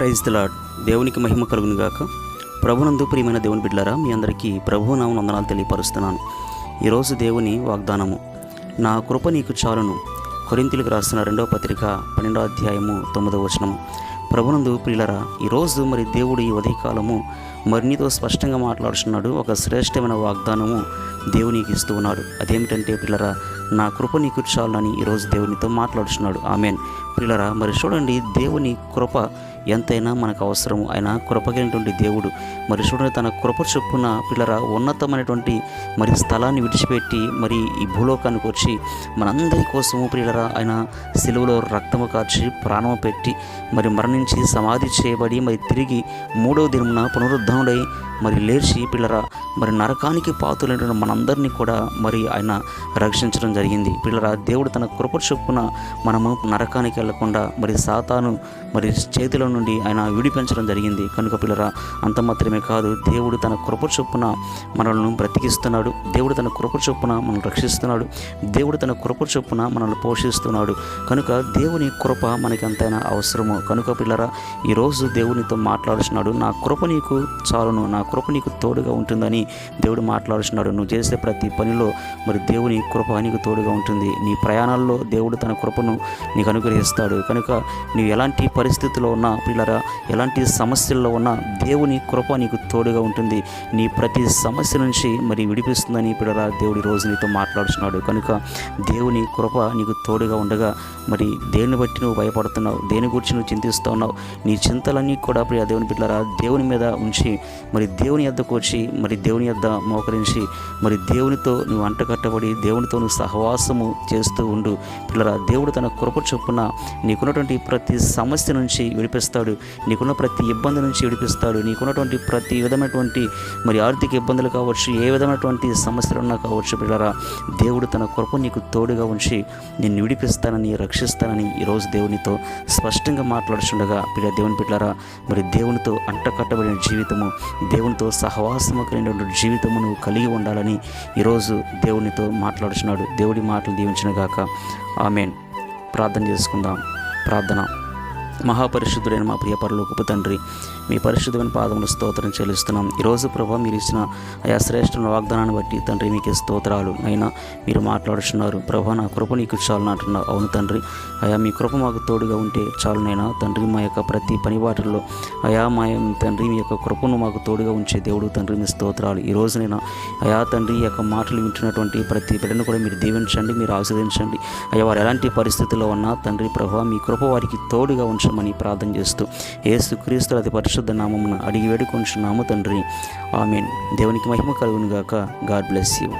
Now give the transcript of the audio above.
Praise the lord. దేవునికి మహిమ కలుగును గాక. ప్రభునందు ప్రియమైన దేవుని బిడ్డలారా, మీ అందరికీ ప్రభువు నామమున వందనాలు తెలియపరుస్తున్నాను. ఈరోజు దేవుని వాగ్దానము, నా కృప నీకు చాలును. కొరింథీయులకు రాసిన 2వ పత్రిక 12వ అధ్యాయము 9వ వచనము. ప్రభునందు ప్రియులరా, ఈరోజు మరి దేవుడు ఈ ఉదయకాలము మరి నీతో స్పష్టంగా మాట్లాడుతున్నాడు. ఒక శ్రేష్టమైన వాగ్దానము దేవునికి ఇస్తూ ఉన్నాడు. అదేమిటంటే ప్రియులరా, నా కృప నీకు చాలునని ఈరోజు దేవునితో మాట్లాడుతున్నాడు. ఆమెన్. ప్రియులరా, మరి చూడండి, దేవుని కృప ఎంతైనా మనకు అవసరము. ఆయన కృపగలిగినటువంటి దేవుడు. మరి చూడండి, తన కృప చొప్పున పిల్లరా ఉన్నతమైనటువంటి మరి స్థలాన్ని విడిచిపెట్టి మరి ఈ భూలోకానికి వచ్చి మనందరి కోసము ప్రియులరా ఆయన సిలువలో రక్తము కార్చి ప్రాణము పెట్టి మరి మరణించి సమాధి చేయబడి మరి తిరిగి 3వ దినమున పునరుద్ధరణుడై మరి లేచి పిల్లరా మరి నరకానికి పాతులైన మనందరినీ కూడా మరి ఆయన రక్షించడం జరిగింది. పిల్లరా, దేవుడు తన కృప చొప్పున మనము నరకానికి వెళ్లకుండా మరి సాతాను మరి చేతిలో నుండి ఆయన విడిపించడం జరిగింది. కనుక పిల్లరా, అంత మాత్రమే కాదు, దేవుడు తన కృప చొప్పున మనల్ని బ్రతికిస్తున్నాడు. దేవుడు తన కృప చొప్పున మనల్ని రక్షిస్తున్నాడు. దేవుడు తన కృప చొప్పున మనల్ని పోషిస్తున్నాడు. కనుక దేవుని కృప మనకి ఎంతైనా అవసరము. కనుక పిల్లరా, ఈరోజు దేవునితో మాట్లాడుతున్నాడు. నా కృప నీకు చాలును, నా కృప నీకు తోడుగా ఉంటుందని దేవుడు మాట్లాడుతున్నాడు. నువ్వు చేసే ప్రతి పనిలో మరి దేవుని కృప నీకు తోడుగా ఉంటుంది. నీ ప్రయాణాల్లో దేవుడు తన కృపను నీకు అనుగ్రహిస్తాడు. కనుక నీవు ఎలాంటి పరిస్థితుల్లో ఉన్నా పిల్లరా, ఎలాంటి సమస్యల్లో ఉన్నా దేవుని కృప నీకు తోడుగా ఉంటుంది. నీ ప్రతి సమస్య నుంచి మరి విడిపిస్తుందని పిల్లరా దేవుడి రోజు నీతో మాట్లాడుతున్నాడు. కనుక దేవుని కృప నీకు తోడుగా ఉండగా మరి దేని బట్టి నువ్వు భయపడుతున్నావు, దేని గురించి నువ్వు చింతిస్తూ ఉన్నావు, నీ చింతలన్నీ కూడా ప్రియ దేవుని పిల్లరా దేవుని మీద ఉంచి మరి దేవుని యొద్దకు వచ్చి మరి దేవుని యొద్ద మోకరించి మరి దేవునితో నువ్వు అంటకట్టబడి దేవునితో నువ్వు సహవాసము చేస్తూ ఉండు. పిల్లరా, దేవుడు తన కృప చొప్పున నీకున్నటువంటి ప్రతి సమస్య నుంచి విడిపిస్తాడు. నీకున్న ప్రతి ఇబ్బంది నుంచి విడిపిస్తాడు. నీకున్నటువంటి ప్రతి విధమైనటువంటి మరి ఆర్థిక ఇబ్బందులు కావచ్చు, ఏ విధమైనటువంటి సమస్యలున్నా కావచ్చు, పిల్లరా దేవుడు తన కృప నీకు తోడుగా ఉంచి నిన్ను విడిపిస్తానని రక్షిస్తానని ఈరోజు దేవునితో స్పష్టంగా మాట్లాడుతుండగా పిల్ల దేవుని పిల్లరా, మరి దేవునితో అంటకట్టబడిన జీవితము, దేవునితో సహవాసము కలిగినటువంటి జీవితము నువ్వు కలిగి ఉండాలని ఈరోజు దేవునితో మాట్లాడుతున్నాడు. దేవుడి మాటలు దీవించునుగాక. ఆమెన్. ప్రార్థన చేసుకుందాం. ప్రార్థన. మహాపరిశుద్ధుడైన మా ప్రియ పరలోకపు తండ్రి, మీ పరిశుద్ధమైన పాదములు స్తోత్రం చెల్లిస్తున్నాం. ఈరోజు ప్రభా మీరు ఇచ్చిన ఆయా శ్రేష్ఠమైన వాగ్దానాన్ని బట్టి తండ్రి మీకు స్తోత్రాలు. అయినా మీరు మాట్లాడుతున్నారు. ప్రభా నా కృప నీకు చాలు అంటున్నారు. అవును తండ్రి, అయా మీ కృప మాకు తోడుగా ఉంటే చాలునైనా తండ్రి, మా యొక్క ప్రతి పనిబాటుల్లో అయా మా తండ్రి మీ యొక్క కృపను మాకు తోడుగా ఉంచే దేవుడు తండ్రి మీ స్తోత్రాలు. ఈ రోజునైనా అయా తండ్రి ఈ యొక్క మాటలు వింటున్నటువంటి ప్రతి బిడ్డను కూడా మీరు దీవించండి, మీరు ఆశీర్వదించండి. అయ్యా వారు ఎలాంటి పరిస్థితుల్లో ఉన్నా తండ్రి ప్రభా మీ కృప వారికి తోడుగా ఉంచమని ప్రార్థన చేస్తూ యేసుక్రీస్తు అతి పరిశుద్ధ నామమున అడిగి వేడుకొంచున్నాము తండ్రి. ఆమేన్. దేవునికి మహిమ కలుగును గాక. God bless you.